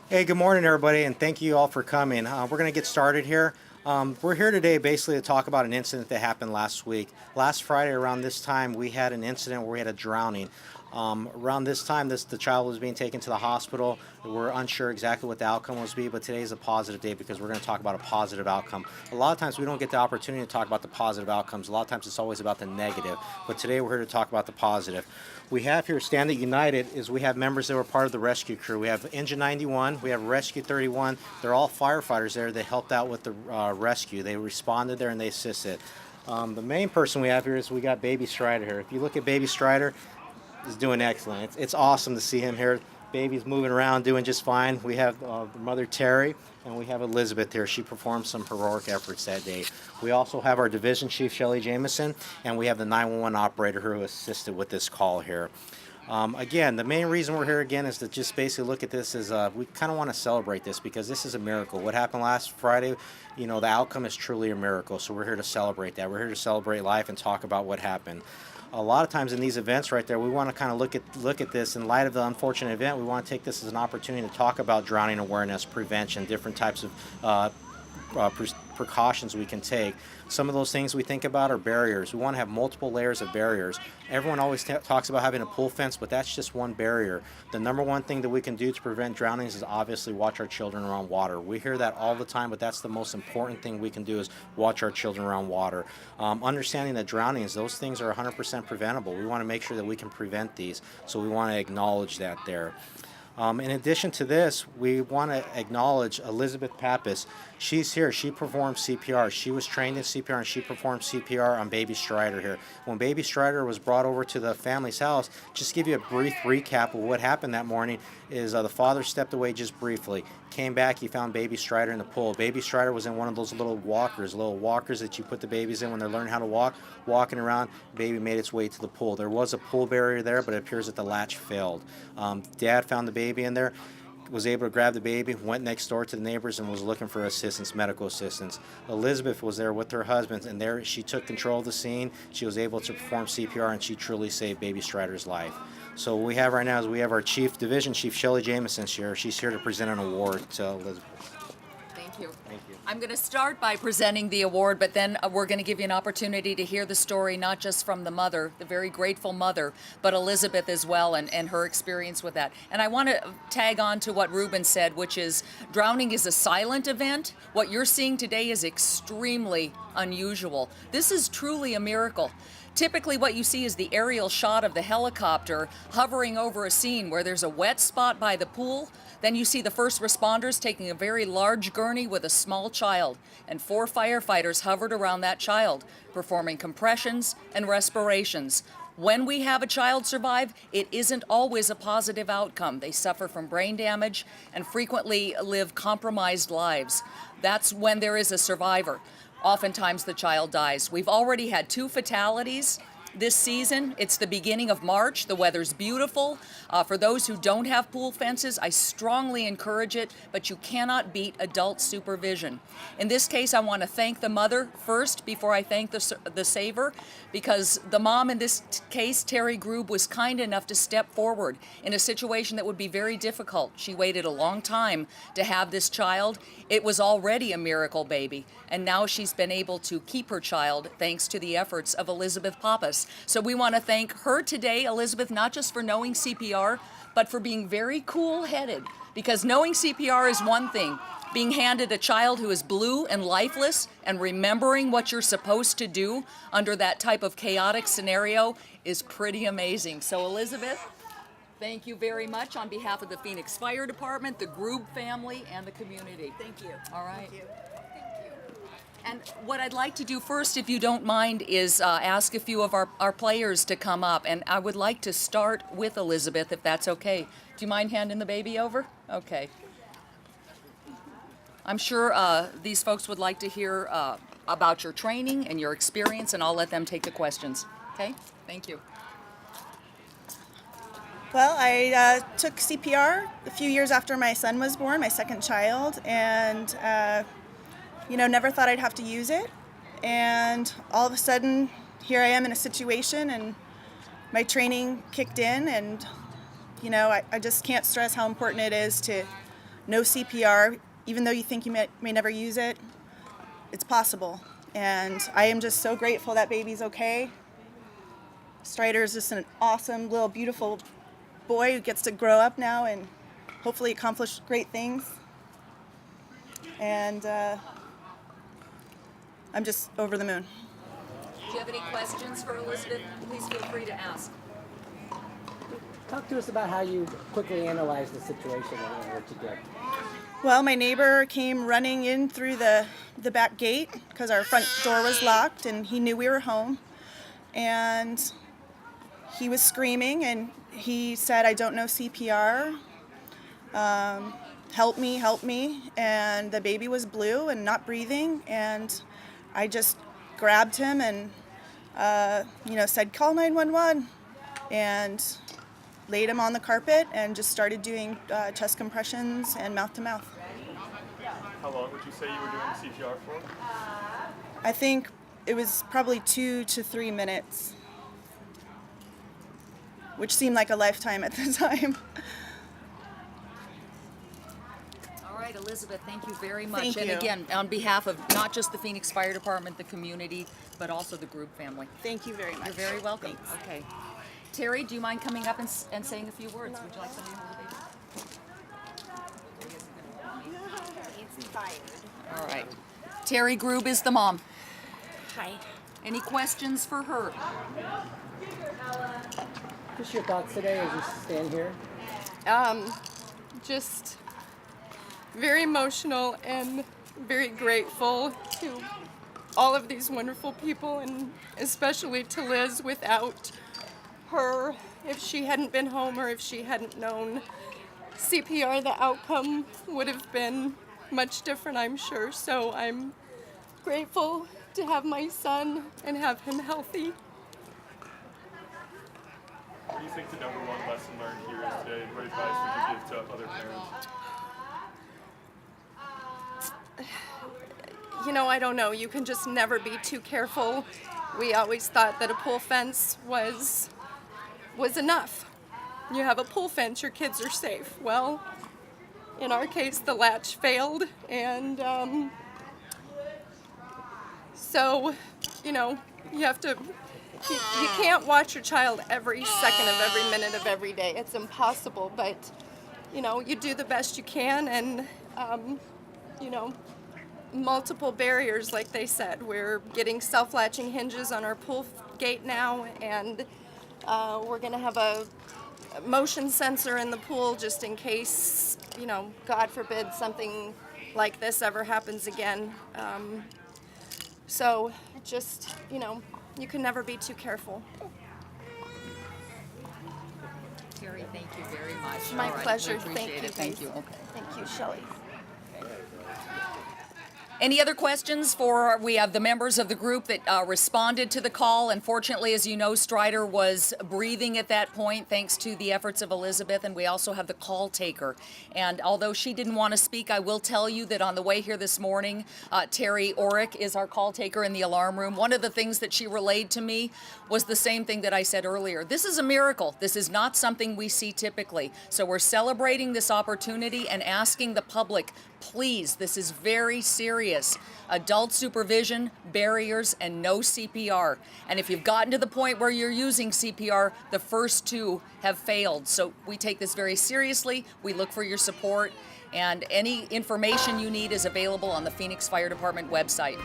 Hey, good morning, everybody, and thank you all for coming. We're going to get started here. We're here today basically to talk about an incident that happened last week. Last Friday around this time, we had an incident where we had a drowning. Around this time, the child was being taken to the hospital. We're unsure exactly what the outcome was be, but today is a positive day because we're going to talk about a positive outcome. A lot of times we don't get the opportunity to talk about the positive outcomes. A lot of times it's always about the negative, but today we're here to talk about the positive. We have here Stand It United is we have members that were part of the rescue crew. We have Engine 91, we have Rescue 31. They're all firefighters there that helped out with the rescue. They responded there and they assisted. The main person we have here is we got Baby Strider here. If you look at Baby Strider, he's doing excellent. It's awesome to see him here. Baby's moving around, doing just fine. We have mother Terri, and we have Elizabeth here. She performed some heroic efforts that day. We also have our division chief, Shelly, Jamison, and we have the 911 operator who assisted with this call here. Again, the main reason we're here again is to just basically look at this as we kind of want to celebrate this because this is a miracle. What happened last Friday, the outcome is truly a miracle. So we're here to celebrate that. We're here to celebrate life and talk about what happened. A lot of times in these events right there, we want to kind of look at this in light of the unfortunate event. We want to take this as an opportunity to talk about drowning awareness, prevention, different types of precautions we can take. Some of those things we think about are barriers. We want to have multiple layers of barriers. Everyone always talks about having a pool fence, but that's just one barrier. The number one thing that we can do to prevent drownings is obviously watch our children around water. We hear that all the time, but that's the most important thing we can do is watch our children around water. Understanding that drownings, those things are 100% preventable. We want to make sure that we can prevent these, so we want to acknowledge that there. In addition to this, we want to acknowledge Elizabeth Pappas. She's here. She performed CPR. She was trained in CPR and she performed CPR on Baby Strider here. When Baby Strider was brought over to the family's house, just to give you a brief recap of what happened that morning is the father stepped away just briefly. Came back, he found Baby Strider in the pool. Baby Strider was in one of those little walkers that you put the babies in when they're learning how to walk. Walking around, baby made its way to the pool. There was a pool barrier there, but it appears that the latch failed. Dad found the baby in there, was able to grab the baby, went next door to the neighbors and was looking for assistance, medical assistance. Elizabeth was there with her husband, and there she took control of the scene. She was able to perform CPR, and she truly saved Baby Strider's life. So what we have right now is we have our division chief, Shelly Jamison here. She's here to present an award to Elizabeth. Thank you. Thank you. I'm going to start by presenting the award, but then we're going to give you an opportunity to hear the story, not just from the mother, the very grateful mother, but Elizabeth as well and her experience with that. And I want to tag on to what Ruben said, which is drowning is a silent event. What you're seeing today is extremely unusual. This is truly a miracle. Typically what you see is the aerial shot of the helicopter hovering over a scene where there's a wet spot by the pool. Then you see the first responders taking a very large gurney with a small child, and 4 firefighters hovered around that child, performing compressions and respirations. When we have a child survive, it isn't always a positive outcome. They suffer from brain damage and frequently live compromised lives. That's when there is a survivor. Oftentimes the child dies. We've already had 2 fatalities this season. It's the beginning of March. The weather's beautiful. For those who don't have pool fences, I strongly encourage it, but you cannot beat adult supervision. In this case, I want to thank the mother first before I thank the saver, because the mom in this case, Terri Grub, was kind enough to step forward in a situation that would be very difficult. She waited a long time to have this child. It was already a miracle baby, and now she's been able to keep her child thanks to the efforts of Elizabeth Pappas. So we want to thank her today, Elizabeth, not just for knowing CPR, but for being very cool-headed, because knowing CPR is one thing. Being handed a child who is blue and lifeless and remembering what you're supposed to do under that type of chaotic scenario is pretty amazing. So Elizabeth, thank you very much on behalf of the Phoenix Fire Department, the Grub family, and the community. Thank you. All right. Thank you. And what I'd like to do first, if you don't mind, is ask a few of our players to come up. And I would like to start with Elizabeth, if that's okay. Do you mind handing the baby over? Okay. I'm sure these folks would like to hear about your training and your experience, and I'll let them take the questions. Okay? Thank you. Well, I took CPR a few years after my son was born, my second child, and never thought I'd have to use it. And all of a sudden, here I am in a situation, and my training kicked in, and I just can't stress how important it is to no CPR, even though you think you may never use it, it's possible. And I am just so grateful that baby's okay. STRYDER is just an awesome little beautiful boy who gets to grow up now and hopefully accomplish great things. And I'm just over the moon. Do you have any questions for Elizabeth? Please feel free to ask. Talk to us about how you quickly analyzed the situation and what you did. Well, my neighbor came running in through the back gate because our front door was locked, and he knew we were home. And he was screaming, and he said, "I don't know CPR. Help me, help me." And the baby was blue and not breathing, and I just grabbed him and said, "Call 911," and laid him on the carpet and just started doing chest compressions and mouth to mouth. How long would you say you were doing CPR for? I think it was probably 2 to 3 minutes, which seemed like a lifetime at the time. All right, Elizabeth, thank you very much. Thank and you. again, on behalf of not just the Phoenix Fire Department, the community, but also the Grub family. Thank you very much. You're very welcome. Thanks. Okay. Terri, do you mind coming up and saying a few words? Would you like somebody to hold the baby? It's inspired. All right. Terri Grub is the mom. Hi. Any questions for her? Just your thoughts today as you stand here. Just very emotional and very grateful to all of these wonderful people, and especially to Liz. Without her, if she hadn't been home or if she hadn't known CPR, the outcome would have been much different, I'm sure. So I'm grateful to have my son and have him healthy. What do you think the number one lesson learned here is today, and what advice would you give to other parents? I don't know. You can just never be too careful. We always thought that a pool fence was enough. You have a pool fence, your kids are safe. Well, in our case, the latch failed, and so, you have to, you can't watch your child every second of every minute of every day. It's impossible, but, you do the best you can, and, multiple barriers, like they said. We're getting self-latching hinges on our pool gate now, and we're going to have a motion sensor in the pool just in case, God forbid something like this ever happens again. So just, you can never be too careful. Terri, thank you very much. My All right, pleasure. we appreciate Thank you. it. Thank guys. you. Okay. Thank you, Shelly. Any other questions we have the members of the group that responded to the call. Unfortunately, as you know, STRYDER was breathing at that point thanks to the efforts of Elizabeth, and we also have the call taker. And although she didn't want to speak, I will tell you that on the way here this morning, Terri Orrick is our call taker in the alarm room. One of the things that she relayed to me was the same thing that I said earlier. This is a miracle. This is not something we see typically. So we're celebrating this opportunity and asking the public, please, this is very serious. Adult supervision, barriers, and no CPR. And if you've gotten to the point where you're using CPR, the first two have failed. So we take this very seriously. We look for your support. And any information you need is available on the Phoenix Fire Department website.